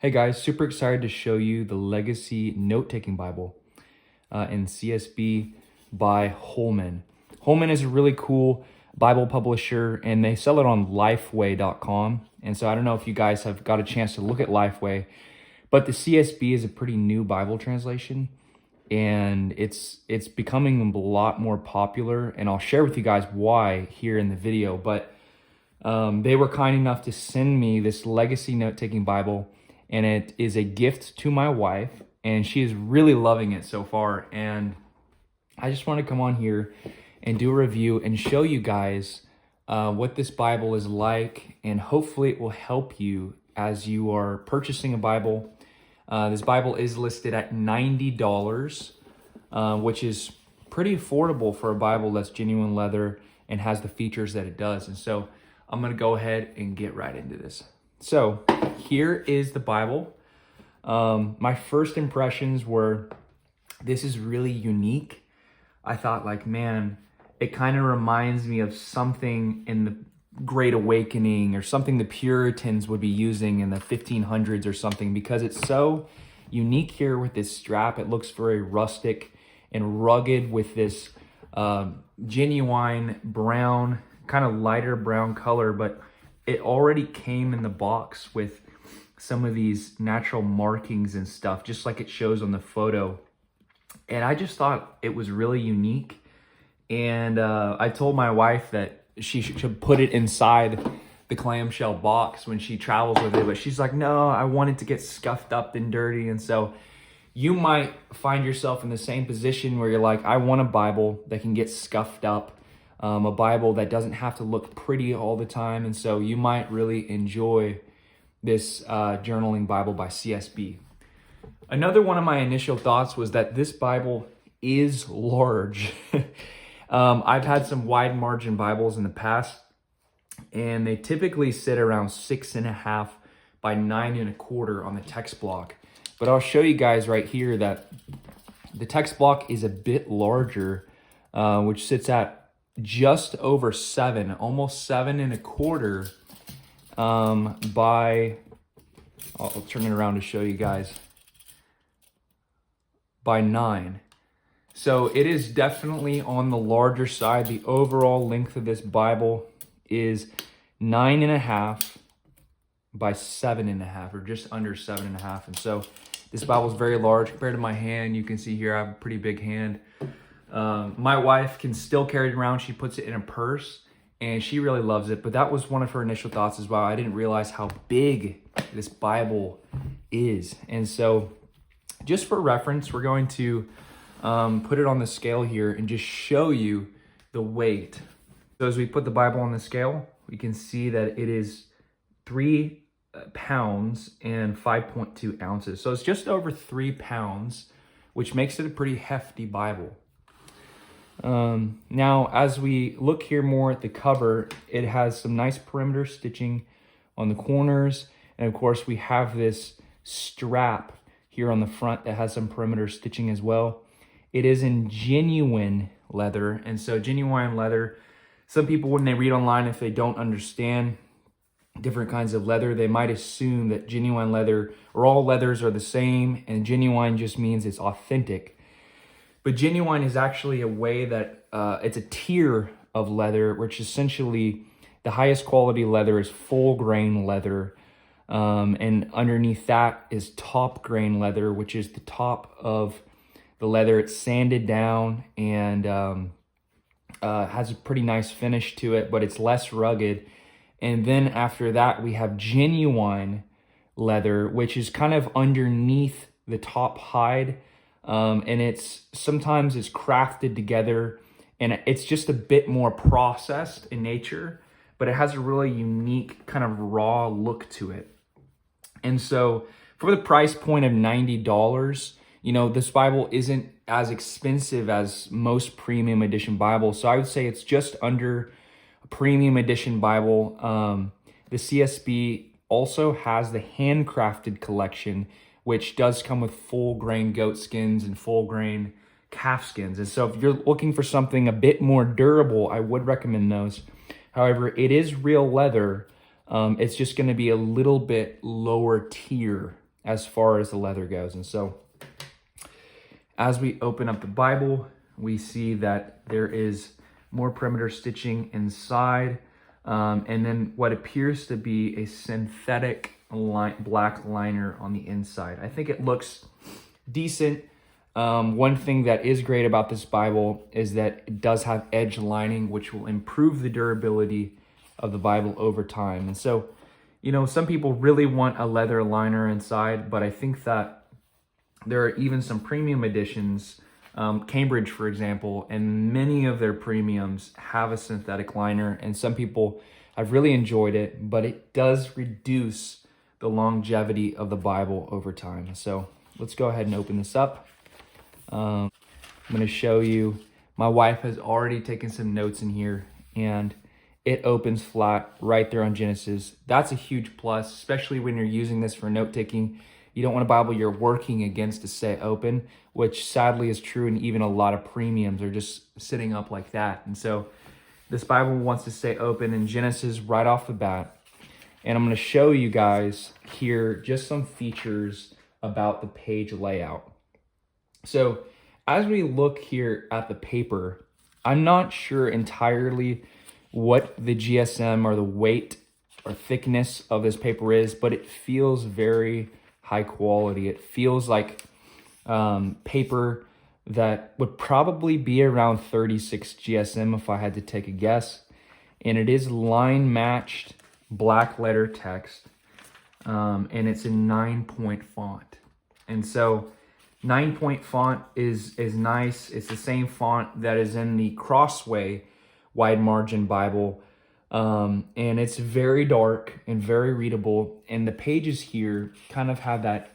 Hey guys, super excited to show you the Legacy Note-Taking Bible in CSB by Holman. Holman is a really cool Bible publisher and they sell it on lifeway.com. And so I don't know if you guys have got a chance to look at Lifeway, but the CSB is a pretty new Bible translation and it's becoming a lot more popular, and I'll share with you guys why here in the video. But they were kind enough to send me this Legacy Note-Taking Bible, and it is a gift to my wife, and she is really loving it so far. And I just want to come on here and do a review and show you guys what this Bible is like, and hopefully it will help you as you are purchasing a Bible. This Bible is listed at $90, which is pretty affordable for a Bible that's genuine leather and has the features that it does. And so I'm going to go ahead and get right into this. So here is the Bible. My first impressions were, this is really unique. I thought, like, man, it kind of reminds me of something in the Great Awakening or something the Puritans would be using in the 1500s or something, because it's so unique here with this strap. It looks very rustic and rugged with this genuine brown, kind of lighter brown color, but it already came in the box with some of these natural markings and stuff, just like it shows on the photo. And I just thought it was really unique. And I told my wife that she should put it inside the clamshell box when she travels with it, but she's like, no, I want it to get scuffed up and dirty. And so you might find yourself in the same position where you're like, I want a Bible that can get scuffed up, a Bible that doesn't have to look pretty all the time. And so you might really enjoy this journaling Bible by CSB. Another one of my initial thoughts was that this Bible is large. I've had some wide margin Bibles in the past, and they typically sit around 6.5 by 9.25 on the text block. But I'll show you guys right here that the text block is a bit larger, which sits at just over 7, almost 7.25 by, I'll turn it around to show you guys, by 9. So it is definitely on the larger side. The overall length of this Bible is 9.5 by 7.5, or just under 7.5. And so this Bible is very large compared to my hand. You can see here I have a pretty big hand. My wife can still carry it around. She puts it in a purse and she really loves it. But that was one of her initial thoughts as well. I didn't realize how big this Bible is. And so just for reference, we're going to put it on the scale here and just show you the weight. So as we put the Bible on the scale, we can see that it is 3 pounds and 5.2 ounces. So it's just over 3 pounds, which makes it a pretty hefty Bible. Now, as we look here more at the cover, it has some nice perimeter stitching on the corners. And of course, we have this strap here on the front that has some perimeter stitching as well. It is in genuine leather. And so genuine leather, some people, when they read online, if they don't understand different kinds of leather, they might assume that genuine leather, or all leathers are the same, and genuine just means it's authentic. But genuine is actually a way that it's a tier of leather, which essentially the highest quality leather is full grain leather. And underneath that is top grain leather, which is the top of the leather. It's sanded down and has a pretty nice finish to it, but it's less rugged. And then after that, we have genuine leather, which is kind of underneath the top hide. And sometimes it's crafted together, and it's just a bit more processed in nature, but it has a really unique kind of raw look to it. And so for the price point of $90, you know, this Bible isn't as expensive as most premium edition Bibles. So I would say it's just under a premium edition Bible. The CSB also has the handcrafted collection, which does come with full grain goat skins and full grain calf skins. And so if you're looking for something a bit more durable, I would recommend those. However, it is real leather. It's just going to be a little bit lower tier as far as the leather goes. And so as we open up the Bible, we see that there is more perimeter stitching inside, and then what appears to be a synthetic black liner on the inside. I think it looks decent. One thing that is great about this Bible is that it does have edge lining, which will improve the durability of the Bible over time. And so, you know, some people really want a leather liner inside, but I think that there are even some premium editions, Cambridge, for example, and many of their premiums have a synthetic liner, and some people have really enjoyed it, but it does reduce the longevity of the Bible over time. So let's go ahead and open this up. I'm going to show you. My wife has already taken some notes in here, and it opens flat right there on Genesis. That's a huge plus, especially when you're using this for note-taking. You don't want a Bible you're working against to stay open, which sadly is true, and even a lot of premiums are just sitting up like that. And so this Bible wants to stay open in Genesis right off the bat. And I'm going to show you guys here just some features about the page layout. So as we look here at the paper, I'm not sure entirely what the GSM or the weight or thickness of this paper is, but it feels very high quality. It feels like paper that would probably be around 36 GSM if I had to take a guess. And it is line matched black letter text, and it's in 9-point font. And so 9-point font is nice. It's the same font that is in the Crossway wide margin Bible. And it's very dark and very readable. And the pages here kind of have that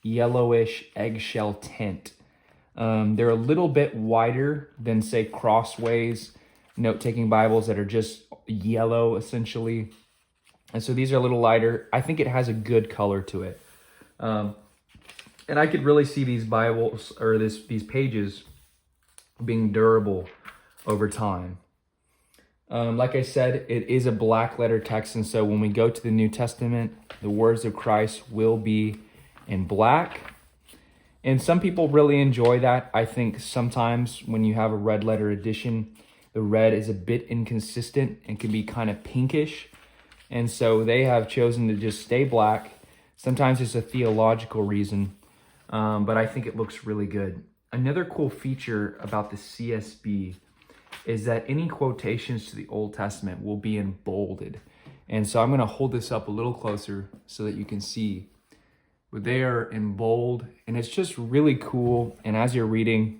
yellowish eggshell tint. They're a little bit wider than, say, Crossway's note-taking Bibles that are just yellow, essentially. And so these are a little lighter. I think it has a good color to it. And I could really see these Bibles, or these pages, being durable over time. Like I said, it is a black letter text, and so when we go to the New Testament, the words of Christ will be in black. And some people really enjoy that. I think sometimes when you have a red letter edition, the red is a bit inconsistent and can be kind of pinkish. And so they have chosen to just stay black. Sometimes it's a theological reason, but I think it looks really good. Another cool feature about the CSB is that any quotations to the Old Testament will be in bolded. And so I'm going to hold this up a little closer so that you can see. But they are in bold, and it's just really cool. And as you're reading,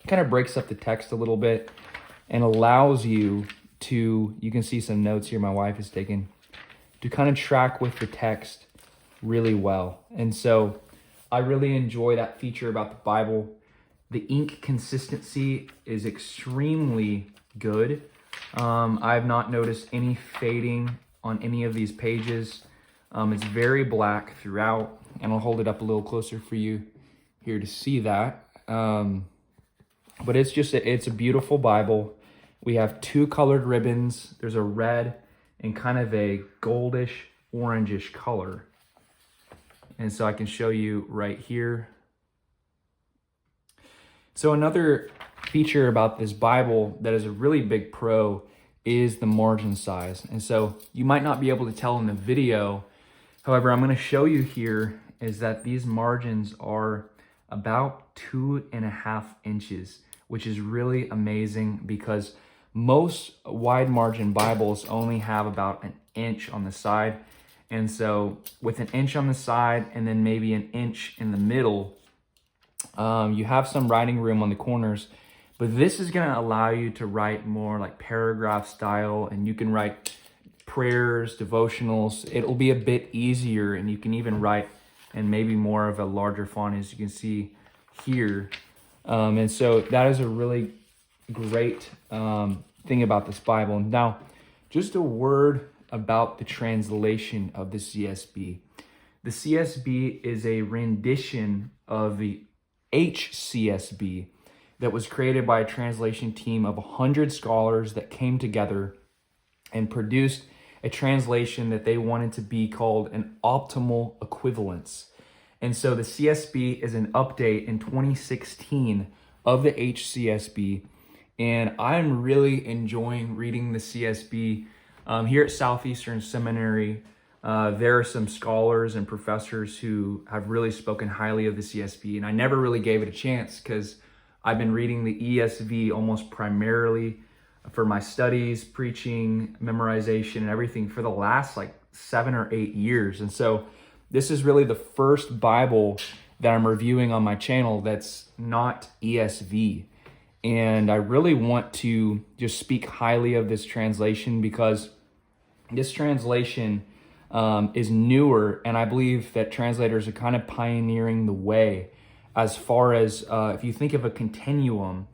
it kind of breaks up the text a little bit and allows you to, you can see some notes here my wife has taken, to kind of track with the text really well. And so I really enjoy that feature about the Bible. The ink consistency is extremely good. I've not noticed any fading on any of these pages. It's very black throughout, and I'll hold it up a little closer for you here to see that. But it's a beautiful Bible. We have two colored ribbons. There's a red and kind of a goldish, orangish color. And so I can show you right here. So another feature about this Bible that is a really big pro is the margin size. And so you might not be able to tell in the video. However, I'm going to show you here is that these margins are about 2.5 inches, which is really amazing because most wide margin Bibles only have about an inch on the side. And so with an inch on the side and then maybe an inch in the middle, you have some writing room on the corners, but this is going to allow you to write more like paragraph style, and you can write prayers, devotionals. It'll be a bit easier, and you can even write in maybe more of a larger font, as you can see here. And so that is a really great thing about this Bible. Now, just a word about the translation of the CSB. The CSB is a rendition of the HCSB that was created by a translation team of 100 scholars that came together and produced a translation that they wanted to be called an optimal equivalence. And so the CSB is an update in 2016 of the HCSB. And I'm really enjoying reading the CSB. Here at Southeastern Seminary, there are some scholars and professors who have really spoken highly of the CSB. And I never really gave it a chance because I've been reading the ESV almost primarily for my studies, preaching, memorization, and everything for the last like 7 or 8 years. And so this is really the first Bible that I'm reviewing on my channel that's not ESV. And I really want to just speak highly of this translation because this translation is newer, and I believe that translators are kind of pioneering the way as far as if you think of a continuum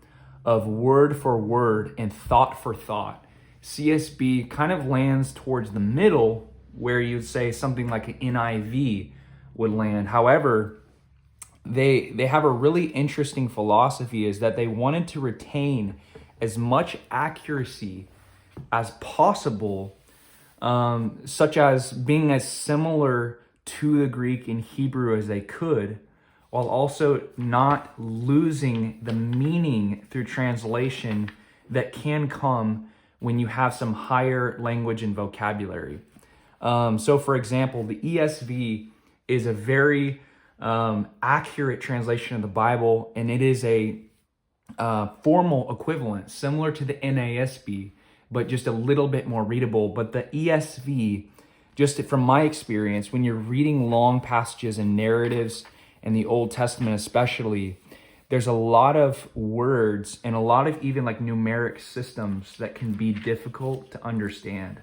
of word for word and thought for thought, CSB kind of lands towards the middle where you'd say something like an NIV would land. However, they have a really interesting philosophy is that they wanted to retain as much accuracy as possible, such as being as similar to the Greek and Hebrew as they could, while also not losing the meaning through translation that can come when you have some higher language and vocabulary. So for example, the ESV is a very accurate translation of the Bible, and it is a formal equivalent, similar to the NASB, but just a little bit more readable. But the ESV, just from my experience, when you're reading long passages and narratives in the Old Testament especially, there's a lot of words and a lot of even like numeric systems that can be difficult to understand.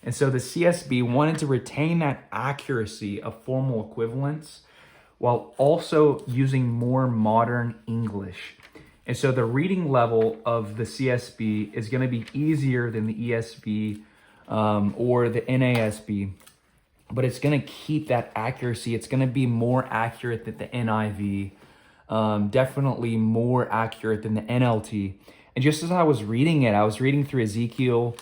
And so the CSB wanted to retain that accuracy of formal equivalence while also using more modern English. And so the reading level of the CSB is going to be easier than the ESV or the NASB, but it's going to keep that accuracy. It's going to be more accurate than the NIV, definitely more accurate than the NLT. And just as I was reading it, I was reading through Ezekiel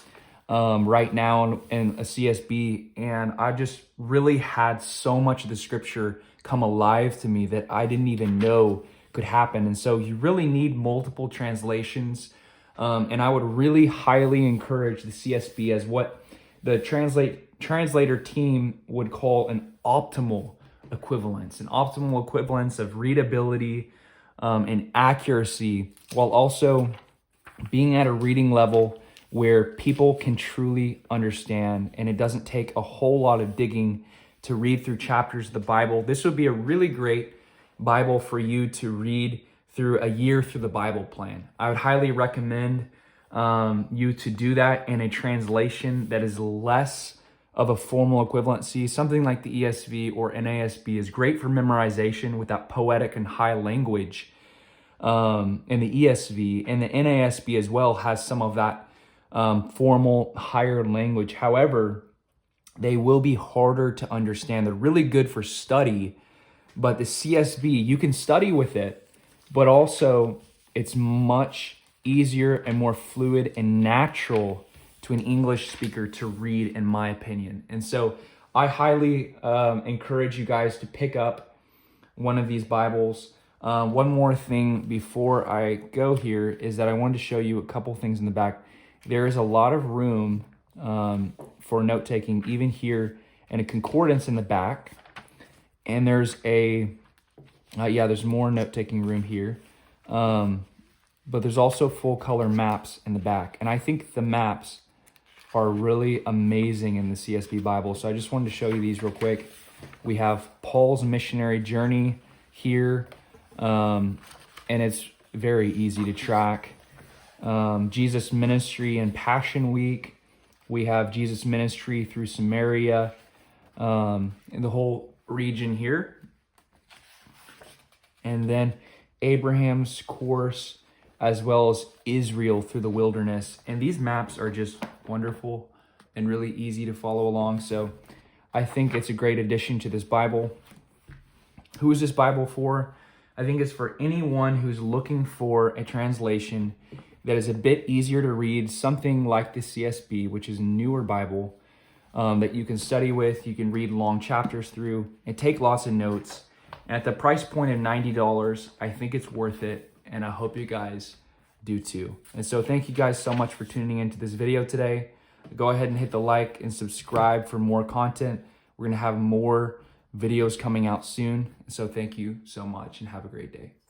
right now in a CSB, and I just really had so much of the scripture come alive to me that I didn't even know could happen. And so you really need multiple translations, and I would really highly encourage the CSB as what the translator team would call an optimal equivalence of readability and accuracy, while also being at a reading level where people can truly understand, and it doesn't take a whole lot of digging to read through chapters of the Bible. This would be a really great Bible for you to read through a year through the Bible plan. I would highly recommend you to do that in a translation that is less of a formal equivalency. Something like the ESV or NASB is great for memorization with that poetic and high language. And the ESV and the NASB as well has some of that formal higher language. However, they will be harder to understand. They're really good for study, but the CSB, you can study with it, but also it's much easier and more fluid and natural to an English speaker to read, in my opinion. And so I highly encourage you guys to pick up one of these Bibles. One more thing before I go here is that I wanted to show you a couple things in the back. There is a lot of room for note-taking, even here, and a concordance in the back. And there's there's more note-taking room here. But there's also full-color maps in the back. And I think the maps are really amazing in the CSB Bible. So I just wanted to show you these real quick. We have Paul's missionary journey here, and it's very easy to track. Jesus' ministry and Passion Week. We have Jesus' ministry through Samaria, in the whole region here. And then Abraham's course, as well as Israel through the wilderness. And these maps are just wonderful and really easy to follow along. So I think it's a great addition to this Bible. Who is this Bible for? I think it's for anyone who's looking for a translation that is a bit easier to read, something like the CSB, which is a newer Bible that you can study with. You can read long chapters through and take lots of notes. And at the price point of $90, I think it's worth it. And I hope you guys do too. And so thank you guys so much for tuning into this video today. Go ahead and hit the like and subscribe for more content. We're gonna have more videos coming out soon. So thank you so much and have a great day.